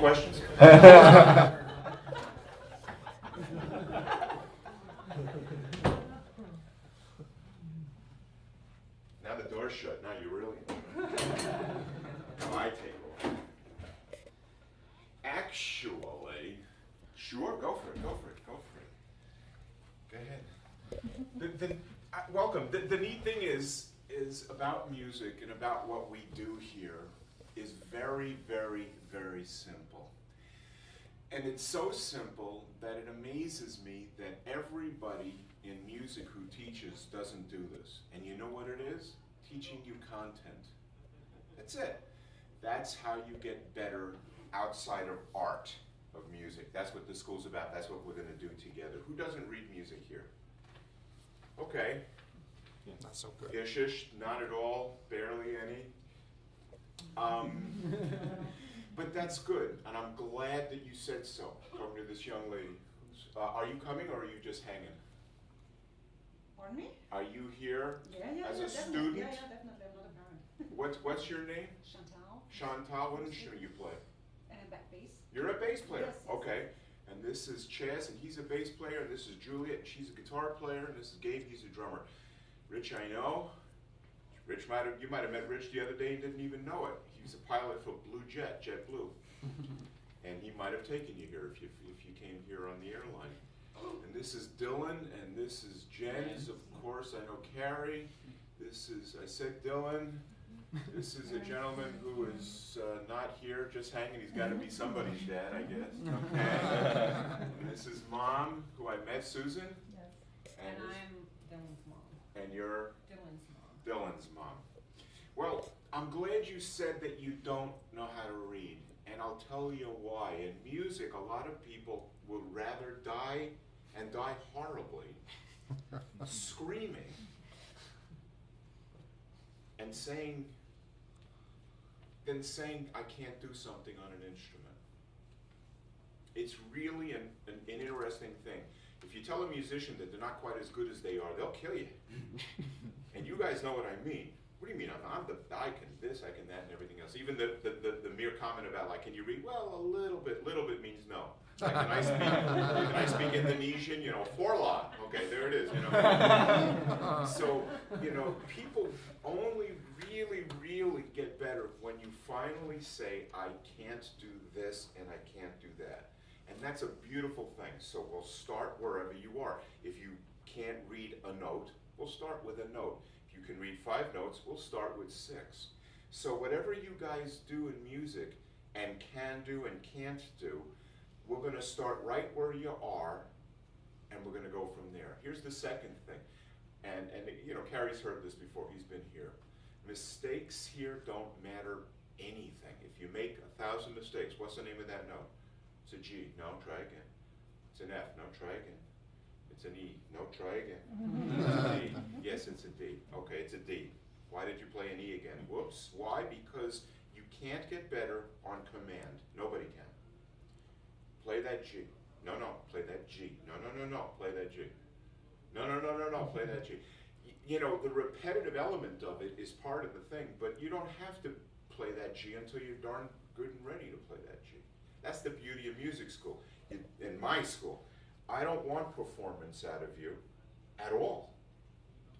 questions. Now the door's shut. Now you really. Now I take over. Actually, sure, go for it. Go for it. Go for it. Go ahead. Welcome. The neat thing is about music and about what we do here is very, very, very simple. And it's so simple that it amazes me that everybody in music who teaches doesn't do this. And you know what it is? Teaching you content. That's it. That's how you get better outside of art of music. That's what the school's about. That's what we're going to do together. Who doesn't read music here? Okay. Yeah, not so good. Ish, not at all, barely any. But that's good, and I'm glad that you said so. Talking to this young lady. Are you coming or are you just hanging? Pardon me? Are you here Yeah, as a definitely. student? Yeah, definitely. I'm not a parent. What's your name? Chantal. Chantal, what instrument you play? Back bass. You're a bass player? Yes, yes. Okay. And this is Chaz, and he's a bass player, and this is Juliet, and she's a guitar player, and this is Gabe, he's a drummer. Rich, I know. Rich you might have met Rich the other day and didn't even know it. He was a pilot for JetBlue. And he might have taken you here if you came here on the airline. And this is Dylan, and this is Jen's, of course, I know Carrie. This is, I said Dylan. This is a gentleman who is not here, just hanging. He's got to be somebody's dad, I guess. Okay. And this is Mom, who I met, Susan. Yes. And I'm Dylan's mom. And you're? Dylan's mom. Dylan's mom. Well, I'm glad you said that you don't know how to read, and I'll tell you why. In music, a lot of people would rather die, and die horribly, screaming, and saying, than saying, I can't do something on an instrument. It's really an interesting thing. If you tell a musician that they're not quite as good as they are, they'll kill you. And you guys know what I mean. What do you mean? I can this, I can that, and everything else. Even the mere comment about, like, can you read? Well, a little bit. Little bit means no. Like, can I speak Indonesian? You know, forla. Okay, there it is. You know. So, you know, people only really get better when you finally say, I can't do this and I can't do that. And that's a beautiful thing. So we'll start wherever you are. If you can't read a note, we'll start with a note. If you can read 5 notes, we'll start with 6. So whatever you guys do in music and can do and can't do, we're going to start right where you are, and we're going to go from there. Here's the second thing. And you know, Carrie's heard this before. He's been here. Mistakes here don't matter anything. If you make 1,000 mistakes, what's the name of that note? It's a G. No, try again. It's an F. No, try again. It's an E. No, try again. It's a D. Yes, it's a D. Okay, it's a D. Why did you play an E again? Whoops. Why? Because you can't get better on command. Nobody can. Play that G. No, play that G. No, play that G. No, play that G. You know, the repetitive element of it is part of the thing, but you don't have to play that G until you're darn good and ready to play that G. That's the beauty of music school. In my school, I don't want performance out of you at all.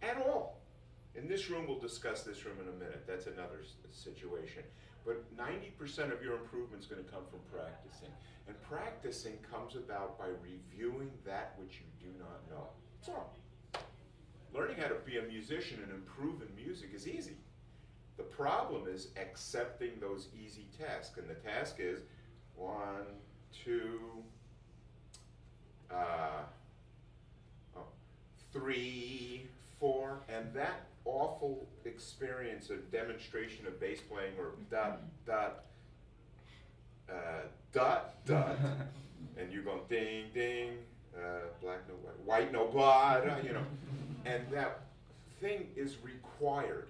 At all. In this room, we'll discuss this room in a minute. That's another situation. But 90% of your improvement is going to come from practicing. And practicing comes about by reviewing that which you do not know. That's all. Learning how to be a musician and improve in music is easy. The problem is accepting those easy tasks. And the task is 1, 2, 3, 4, and that awful experience of demonstration of bass playing or dot, and you're going ding, ding, black no white, no blood, you know, and that thing is required.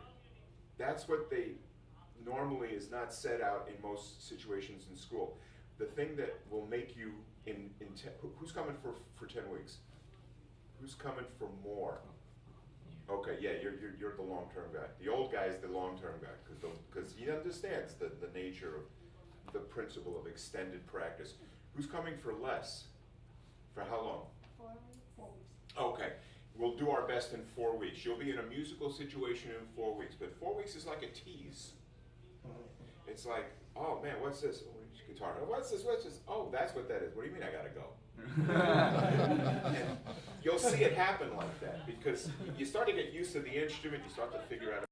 That's what they normally is not set out in most situations in school. The thing that will make you who's coming for 10 weeks? Who's coming for more? Okay, yeah, you're the long-term guy. The old guy is the long-term guy because he understands the nature of the principle of extended practice. Who's coming for less? For how long? 4 weeks. 4 weeks. Okay, we'll do our best in 4 weeks. You'll be in a musical situation in 4 weeks, but 4 weeks is like a tease. It's like, oh man, what's this? Oh, guitar. Oh, what's this? What's this? Oh, that's what that is. What do you mean I gotta go? And you'll see it happen like that because you start to get used to the instrument, you start to figure out